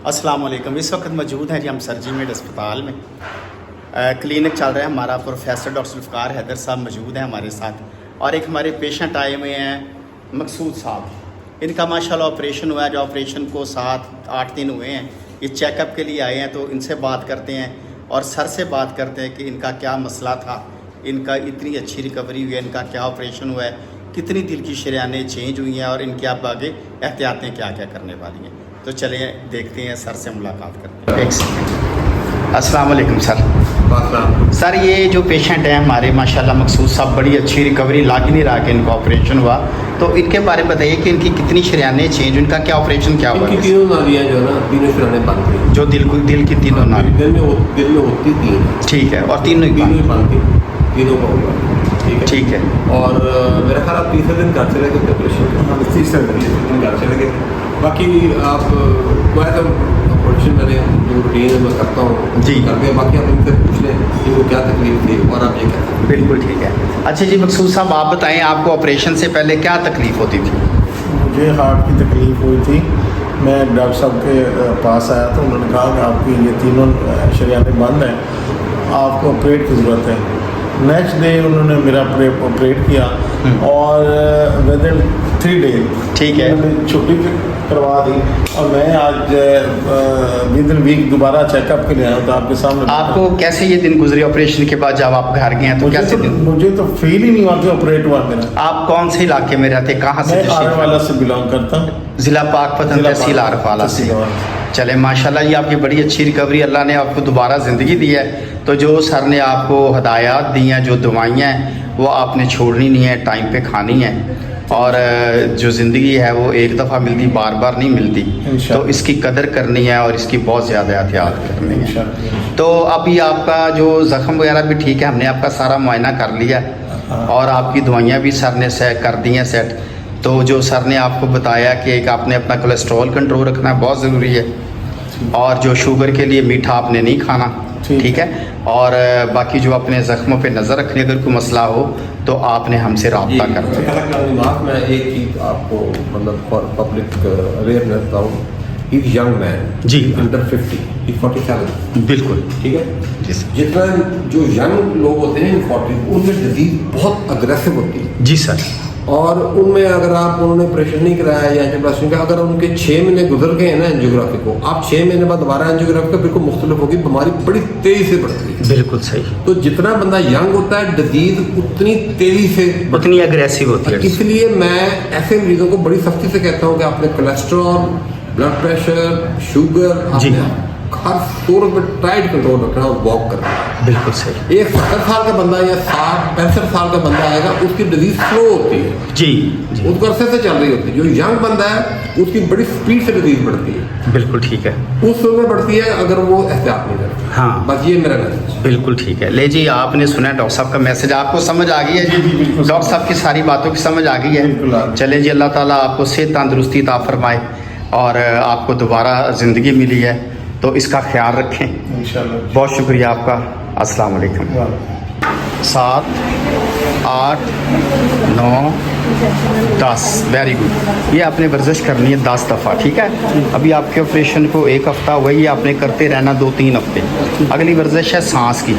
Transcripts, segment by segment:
अस्सलाम वालेकुम। इस वक्त मौजूद हैं जी हम सरजीमेड अस्पताल में। क्लिनिक चल रहा है हमारा। प्रोफेसर डॉक्टर ज़ुल्फ़िकार हैदर साहब मौजूद हैं हमारे साथ, और एक हमारे पेशेंट आए हुए हैं मकसूद साहब। इनका माशाल्लाह ऑपरेशन हुआ है। जो ऑपरेशन को 7-8 दिन हुए हैं, ये चेकअप के लिए आए हैं। तो इनसे बात करते हैं और सर से बात करते हैं कि इनका क्या मसला था, इनका इतनी अच्छी रिकवरी हुई है, इनका क्या ऑपरेशन हुआ है, कितनी दिल की शरीयानें चेंज हुई हैं और इनके अब आगे एहतियातें क्या क्या करने वाली हैं। तो चलिए देखते हैं, सर से मुलाकात करते हैं। एक सेकंड। अस्सलाम वालेकुम सर। सर ये जो पेशेंट हैं हमारे माशाल्लाह मकसूद साहब, बड़ी अच्छी रिकवरी, लग ही नहीं रहा कि इनका ऑपरेशन हुआ। तो इनके बारे में बताइए कि इनकी कितनी शरीयानें चेंज, इनका क्या ऑपरेशन क्या हुआ? इनकी तीनों नालियाँ जो है ना, तीनों शरीयानें बंद थी। जो दिल की तीनों नाली दिल में होती तीन, ठीक है, और तीनों ही बंद थी, तीनों का होगा। ठीक है। और मेरा ख्याल आप तीसरे दिन घर चले गए ऑपरेशन, तीसरे दिन घर चले गए। बाकी आप मैं तो ऑपरेशन मैंने जो रूटीन में करता हूँ जी करके, बाकी आप इनसे पूछ लें इनको क्या तकलीफ थी और आप ये कहते हैं। बिल्कुल ठीक है। अच्छा जी मकसूद साहब, आप बताएं आपको ऑपरेशन से पहले क्या तकलीफ होती थी? मुझे हार्ट की तकलीफ़ हुई थी। मैं डॉक्टर साहब के पास आया तो उन्होंने कहा कि आपकी ये तीनों शरीयानें बंद हैं, आपको ऑपरेट की ज़रूरत है। नेक्स्ट डे उन्होंने मेरा ऑपरेट किया और विद इन 3 डेज ठीक है उन्होंने छुट्टी करवा दी। और मैं आज विद इन वीक दोबारा चेकअप के लिए आया तो आपके सामने। आपको कैसे ये दिन गुजरे ऑपरेशन के बाद जब आप घर गए हैं? तो कैसे दिन? मुझे तो फील ही नहीं हुआ कि ऑपरेट हुआ मेरा। आप कौन से इलाके में रहते, कहाँ से? मैं आरवाला से बिलोंग करता हूँ, ज़िला पाकपतन तहसील आरवाला से। चले माशाल्लाह, ये आपकी बड़ी अच्छी रिकवरी, अल्लाह ने आपको दोबारा ज़िंदगी दी है। तो जो सर ने आपको हदायत दी हैं, जो दवाइयाँ हैं वो आपने छोड़नी नहीं है, टाइम पे खानी है। और जो ज़िंदगी है वो एक दफ़ा मिलती, बार बार नहीं मिलती। तो इसकी कदर करनी है और इसकी बहुत ज़्यादा एहतियात करनी है। तो अभी आपका जो ज़ख़म वगैरह भी ठीक है, हमने आपका सारा मुआयना कर लिया और आपकी दवाइयाँ भी सर ने कर दी हैं सेट। तो जो सर ने आपको बताया कि एक आपने अपना कोलेस्ट्रॉल कंट्रोल रखना बहुत ज़रूरी है, और जो शुगर के लिए मीठा आपने नहीं खाना, ठीक है। और बाकी जो अपने ज़ख्मों पे नज़र रखने, अगर कोई मसला हो तो आपने हमसे रब्ता करना। मैं एक चीज़ आपको मतलब फॉर पब्लिक अवेयरनेस बताऊँ, इज यंग मैन जी, अंडर 50, 47। बिल्कुल ठीक है। जितना जो यंग लोग होते हैं 40, उनमें डिजीज बहुत अग्रेसिव होती है। जी सर। और उनमें अगर आप उन्होंने ऑपरेशन नहीं कराया या एंजियोप्लास्टी का, अगर उनके 6 महीने गुजर गए हैं ना एंजियोग्राफी को, आप 6 महीने बाद दोबारा एंजियोग्राफी का बिल्कुल मुख्तलिफ होगी, बीमारी बड़ी तेजी से बढ़ती है। बिल्कुल सही। तो जितना बंदा यंग होता है डिजीज उतनी तेजी से उतनी अग्रेसिव होती है। इसलिए मैं ऐसे मरीजों को बड़ी सख्ती से कहता हूँ कि आपने कोलेस्ट्रॉल, ब्लड प्रेशर, शुगर, हर सूरत में टाइट कंट्रोल रखना और वॉक करना। बिल्कुल सही। एक 70 साल का बंदा या 60-65 साल का बंदा आएगा, उसकी डिजीज स्लो होती है जी, उसको अरसे से चल रही होती है। जो यंग बंदा है उसकी बड़ी स्पीड से डिजीज बढ़ती है। बिल्कुल ठीक है। उस समय बढ़ती है अगर वो एहतियात नहीं करता। हाँ, बस ये मेरा मैसेज। बिल्कुल ठीक है। ले जी, आपने सुना डॉक्टर साहब का मैसेज, आपको समझ आ गई है जी? डॉक्टर साहब की सारी बातों की समझ आ गई है। चले जी, अल्लाह ताला आपको सेहत तंदुरुस्ती अता फरमाए और आपको दोबारा ज़िंदगी मिली है, तो इसका ख्याल रखें इंशाल्लाह। बहुत शुक्रिया आपका। अस्सलाम वालेकुम। 7, 8, 9, 10, वेरी गुड। ये आपने वर्जिश करनी है 10 दफ़ा, ठीक है। अभी आपके ऑपरेशन को 1 हफ़्ता हुआ, ये आपने करते रहना 2-3 हफ्ते। अगली वर्जिश है सांस की।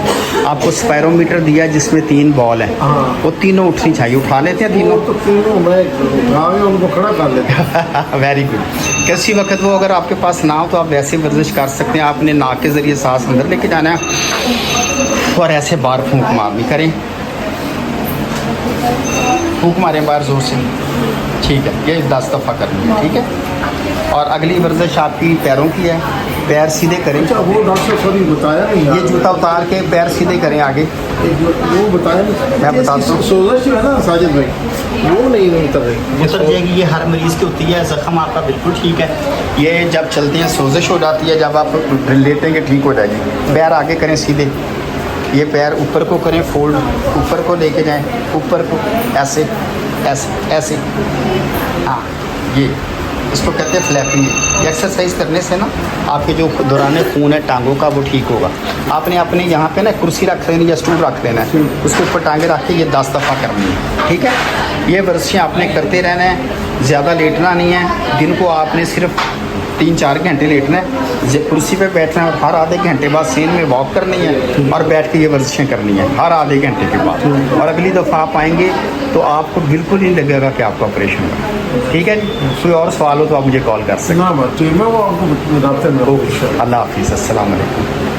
आपको स्पायरोमीटर दिया है जिसमें 3 बॉल हैं, वो तीनों उठनी चाहिए। उठा लेते हैं तीनों? तो तीनों मैं उनको खड़ा कर लेता हूँ। Very good. किसी वक्त वो अगर आपके पास ना हो तो आप वैसे वर्जिश कर सकते हैं। आपने नाक के ज़रिए सांस अंदर लेके जाना है और ऐसे बार फूंक मारनी। करें, फूंक मारें बाहर ज़ोर से, ठीक है। ये 10 दफ़ा करनी है, ठीक है। और अगली वर्जिश आपकी पैरों की है। पैर सीधे करें। अच्छा, वो डॉक्टर सॉरी बताया नहीं, ये जूता उतार के पैर सीधे करें आगे। वो बताया नहीं, मैं बताता हूँ। सोजश जो है ना साजिद भाई, वो नहीं उतर रही। उतर जाएगी, ये हर मरीज़ की होती है। ज़ख़म आपका बिल्कुल ठीक है। ये जब चलते हैं सोजिश हो जाती है, जब आप लेते हैं ठीक हो जाएगी। पैर आगे करें सीधे, ये पैर ऊपर को करें फोल्ड, ऊपर को लेके जाएं, ऊपर को ऐसे ऐसे ऐसे। हाँ, ये इसको कहते हैं फ्लैपिंग। एक्सरसाइज करने से ना आपके जो दौरान खून है टांगों का वो ठीक होगा। आपने अपने यहाँ पे ना कुर्सी रख लेनी या स्टूल रख लेना है, उसके ऊपर टांगे रख के ये 10 दफ़ा करनी है, ठीक है। ये वर्जिशें आपने करते रहना है, ज़्यादा लेटना नहीं है। दिन को आपने सिर्फ 3-4 घंटे लेटना है, कुर्सी पे बैठना है और हर आधे घंटे बाद सीन में वॉक करनी है और बैठ के ये वर्जिशें करनी है हर आधे घंटे के बाद। और अगली दफ़ा आप आएंगे तो आपको बिल्कुल नहीं लगेगा कि आपका ऑपरेशन हुआ। ठीक है जी, कोई और सवाल हो तो आप मुझे कॉल कर सकते ना बात ठीक है, वो आपको रास्ते में हैं। अल्लाह हाफिज़, अस्सलाम वालेकुम।